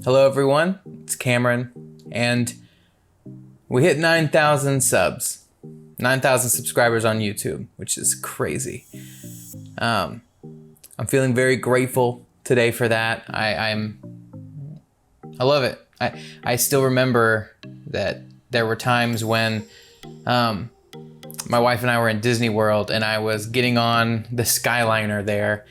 Hello everyone, it's Cameron, and we hit 9,000 subs, 9,000 subscribers on YouTube, which is crazy. I'm feeling very grateful today for that. I love it. I still remember that there were times when my wife and I were in Disney World and I was getting on the Skyliner there,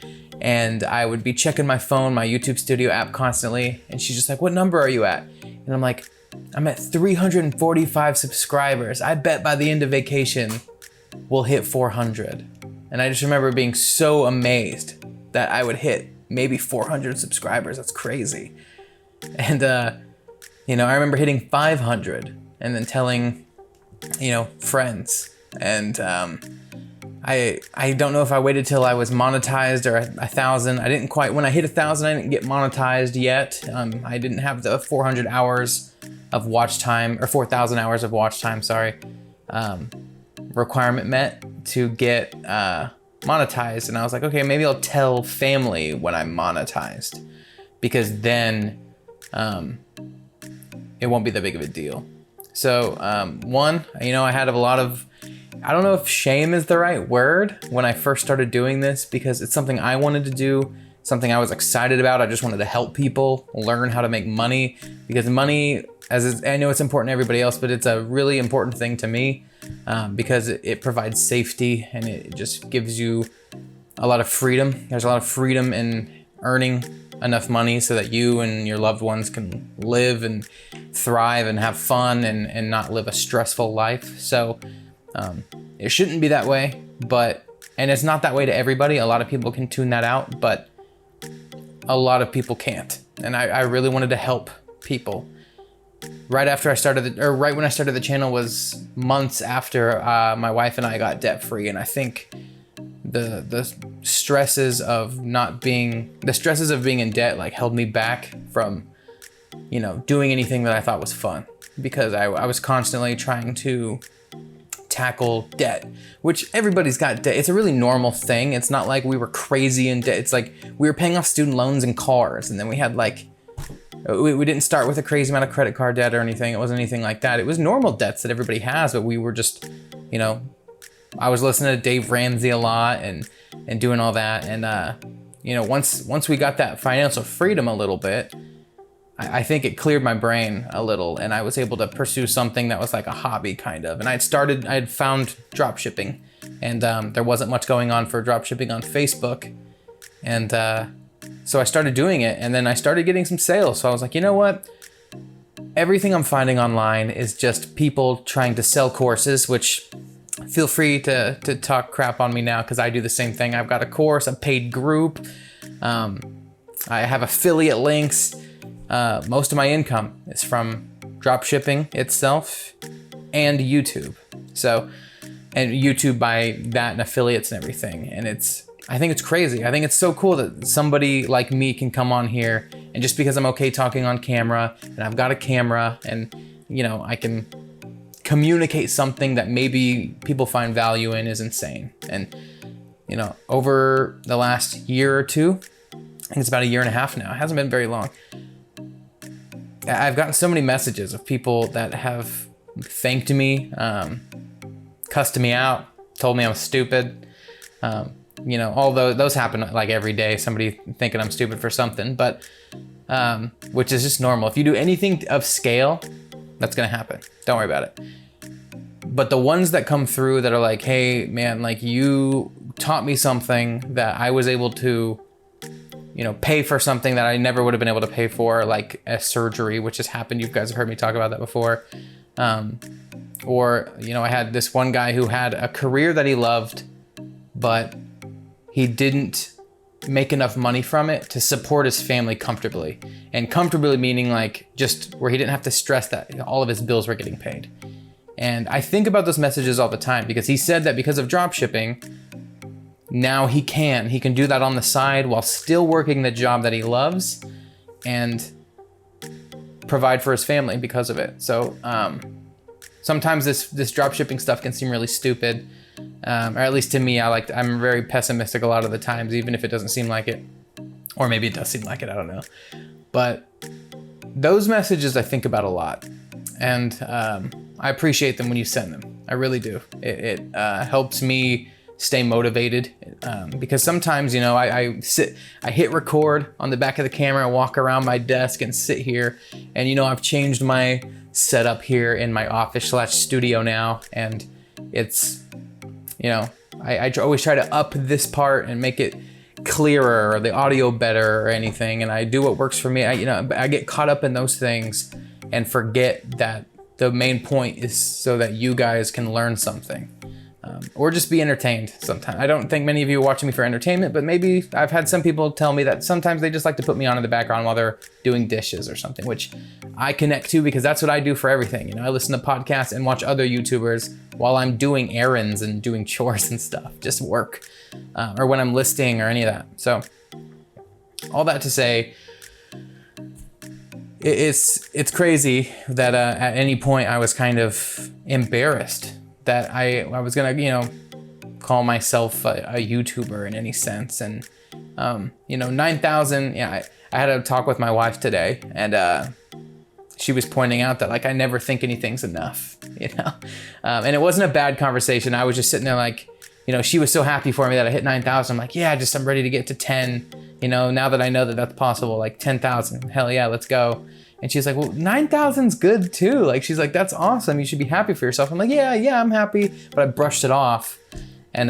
and I would be checking my phone, my YouTube Studio app constantly, and she's just like, "What number are you at?" And I'm like, "I'm at 345 subscribers. I bet by the end of vacation, we'll hit 400. And I just remember being so amazed that I would hit maybe 400 subscribers. That's crazy. And, I remember hitting 500 and then telling, friends. And I don't know if I waited till I was monetized or 1,000. I didn't quite, when I hit 1,000, I didn't get monetized yet. I didn't have the 400 hours of watch time, or 4,000 hours of watch time, requirement met to get monetized. And I was like, okay, maybe I'll tell family when I'm monetized, because then it won't be that big of a deal. So I had a lot of, I don't know if shame is the right word when I first started doing this, because it's something I wanted to do, something I was excited about. I just wanted to help people learn how to make money, because money, I know it's important to everybody else, but it's a really important thing to me because it provides safety and it just gives you a lot of freedom. There's a lot of freedom in earning enough money so that you and your loved ones can live and thrive and have fun and not live a stressful life. So it shouldn't be that way, and it's not that way to everybody. A lot of people can tune that out, but a lot of people can't. And I really wanted to help people. Right when I started the channel was months after my wife and I got debt free. And I think the stresses of being in debt held me back from, doing anything that I thought was fun, because I was constantly trying to tackle debt, which everybody's got debt. It's a really normal thing. It's not like we were crazy in debt. It's like we were paying off student loans and cars, and then we had we didn't start with a crazy amount of credit card debt or anything. It wasn't anything like that. It was normal debts that everybody has, but we were just, I was listening to Dave Ramsey a lot and doing all that. And, once we got that financial freedom a little bit, I think it cleared my brain a little, and I was able to pursue something that was like a hobby kind of. And I had found drop shipping, and there wasn't much going on for drop shipping on Facebook. And so I started doing it, and then I started getting some sales. So I was like, you know what? Everything I'm finding online is just people trying to sell courses, which feel free to talk crap on me now, because I do the same thing. I've got a course, a paid group. I have affiliate links. Most of my income is from drop shipping itself and YouTube. And YouTube by that and affiliates and everything. And I think it's crazy. I think it's so cool that somebody like me can come on here, and just because I'm okay talking on camera and I've got a camera and, I can communicate something that maybe people find value in, is insane. And, over the last year or two, I think it's about 1.5 years now. It hasn't been very long. I've gotten so many messages of people that have thanked me, cussed me out, told me I'm stupid. Although those happen every day, somebody thinking I'm stupid for something, but which is just normal. If you do anything of scale, that's gonna happen. Don't worry about it. But the ones that come through that are like, hey man, you taught me something that I was able to, pay for something that I never would have been able to pay for, like a surgery, which has happened. You guys have heard me talk about that before. Or, I had this one guy who had a career that he loved, but he didn't make enough money from it to support his family comfortably. And comfortably meaning just where he didn't have to stress that all of his bills were getting paid. And I think about those messages all the time, because he said that because of drop shipping, now he can do that on the side while still working the job that he loves and provide for his family because of it. So sometimes this drop shipping stuff can seem really stupid. Or at least to me, I'm very pessimistic a lot of the times, even if it doesn't seem like it. Or maybe it does seem like it, I don't know. But those messages I think about a lot, and I appreciate them when you send them. I really do. It helps me stay motivated, because sometimes, I hit record on the back of the camera, walk around my desk and sit here, and I've changed my setup here in my office/studio now, and it's, I always try to up this part and make it clearer or the audio better or anything, and I do what works for me. I get caught up in those things and forget that the main point is so that you guys can learn something, or just be entertained sometimes. I don't think many of you are watching me for entertainment, but maybe I've had some people tell me that sometimes they just like to put me on in the background while they're doing dishes or something, which I connect to because that's what I do for everything. I listen to podcasts and watch other YouTubers while I'm doing errands and doing chores and stuff, just work, or when I'm listing or any of that. So all that to say, it's crazy that at any point I was kind of embarrassed that I was gonna, call myself a YouTuber in any sense. And 9,000, I had a talk with my wife today, and she was pointing out that I never think anything's enough, and it wasn't a bad conversation. I was just sitting there she was so happy for me that I hit 9,000. I'm like, yeah, I'm ready to get to 10, now that I know that that's possible, 10,000, hell yeah, let's go. And she's like, well, 9,000's good too. She's like, that's awesome. You should be happy for yourself. I'm like, yeah, I'm happy. But I brushed it off. And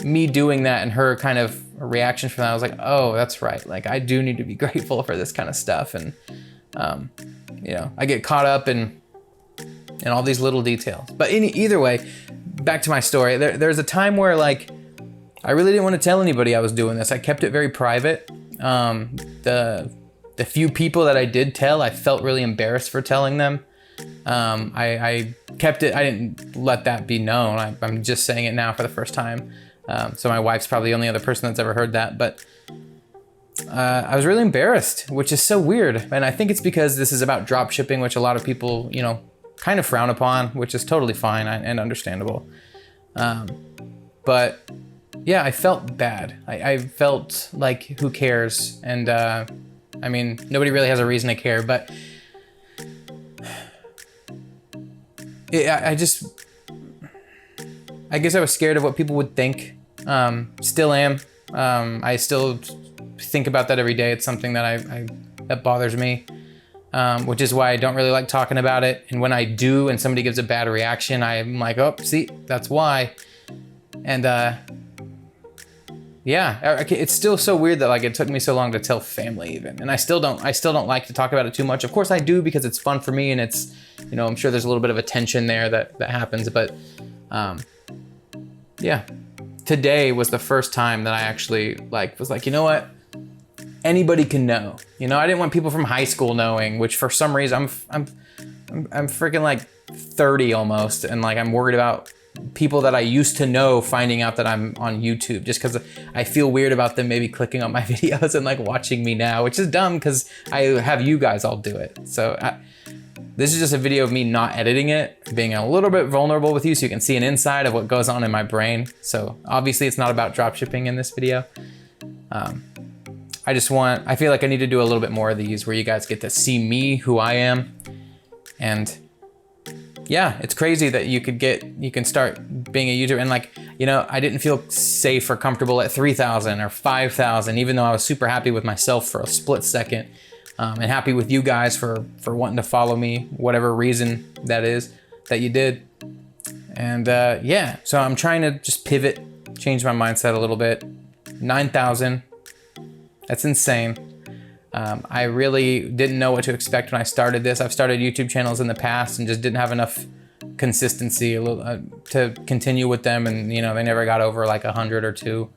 me doing that and her kind of reaction from that, I was like, oh, that's right. I do need to be grateful for this kind of stuff. And, I get caught up in all these little details. But either way, back to my story. There's a time where I really didn't want to tell anybody I was doing this. I kept it very private. The few people that I did tell, I felt really embarrassed for telling them. I kept it, I didn't let that be known. I'm just saying it now for the first time. So my wife's probably the only other person that's ever heard that, but I was really embarrassed, which is so weird. And I think it's because this is about drop shipping, which a lot of people, kind of frown upon, which is totally fine and understandable. But yeah, I felt bad. I felt like, who cares? And nobody really has a reason to care, but I guess I was scared of what people would think. Still am. I still think about that every day. It's something that that bothers me, which is why I don't really like talking about it. And when I do and somebody gives a bad reaction, I'm like, oh, see, that's why. And yeah, it's still so weird that it took me so long to tell family even. And I still don't like to talk about it too much. Of course I do, because it's fun for me, and it's, I'm sure there's a little bit of a tension there that happens, but yeah. Today was the first time that I actually was like, you know what? Anybody can know. I didn't want people from high school knowing, which for some reason I'm freaking 30 almost, and I'm worried about people that I used to know finding out that I'm on YouTube, just because I feel weird about them maybe clicking on my videos and watching me now, which is dumb because I have you guys all do it. So this is just a video of me not editing it, being a little bit vulnerable with you so you can see an inside of what goes on in my brain. So obviously it's not about dropshipping in this video. I feel like I need to do a little bit more of these where you guys get to see me, who I am. And yeah, it's crazy that you can start being a YouTuber. And I didn't feel safe or comfortable at 3,000 or 5,000, even though I was super happy with myself for a split second. And happy with you guys for wanting to follow me, whatever reason that is that you did. And yeah, so I'm trying to just pivot, change my mindset a little bit. 9,000, that's insane. I really didn't know what to expect when I started this. I've started YouTube channels in the past and just didn't have enough consistency to continue with them. And they never got over 100 or 2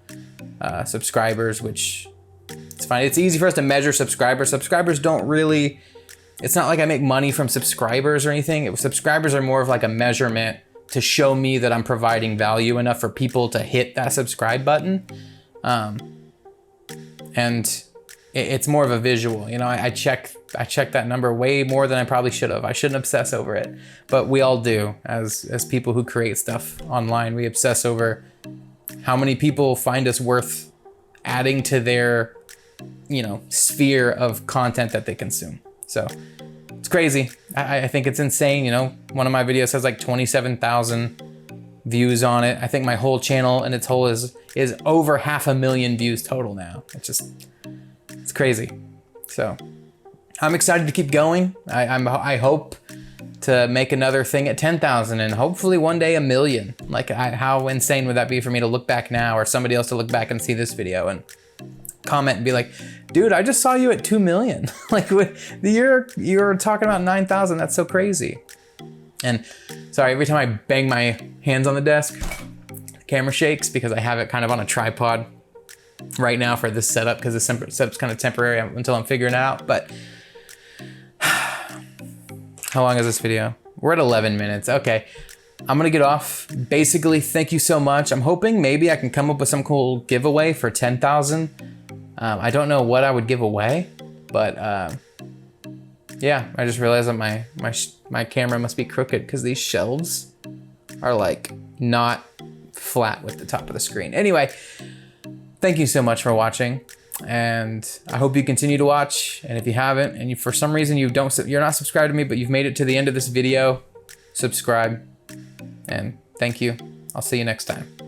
subscribers, which it's fine. It's easy for us to measure subscribers. Subscribers don't really, it's not like I make money from subscribers or anything. Subscribers are more of a measurement to show me that I'm providing value enough for people to hit that subscribe button. And it's more of a visual. I check that number way more than I probably should have. I shouldn't obsess over it, but we all do as people who create stuff online. We obsess over how many people find us worth adding to their you know, sphere of content that they consume. So it's crazy. I think it's insane. You know, one of my videos has like 27,000 views on it. I think my whole channel in its whole is over 500,000 views total now. It's crazy. So I'm excited to keep going. I hope to make another thing at 10,000 and hopefully one day 1 million. Like how insane would that be for me to look back now, or somebody else to look back and see this video and comment and be like, dude, I just saw you at 2 million. Like you're talking about 9,000. That's so crazy. And sorry, every time I bang my hands on the desk, the camera shakes because I have it kind of on a tripod right now for this setup, because this setup's kind of temporary until I'm figuring it out. But how long is this video? We're at 11 minutes. Okay, I'm gonna get off. Basically, thank you so much. I'm hoping maybe I can come up with some cool giveaway for 10,000. I don't know what I would give away, but yeah, I just realized that my camera must be crooked because these shelves are like not flat with the top of the screen. Anyway, thank you so much for watching, and I hope you continue to watch. And if you haven't, and for some reason you're not subscribed to me, but you've made it to the end of this video, subscribe. And thank you. I'll see you next time.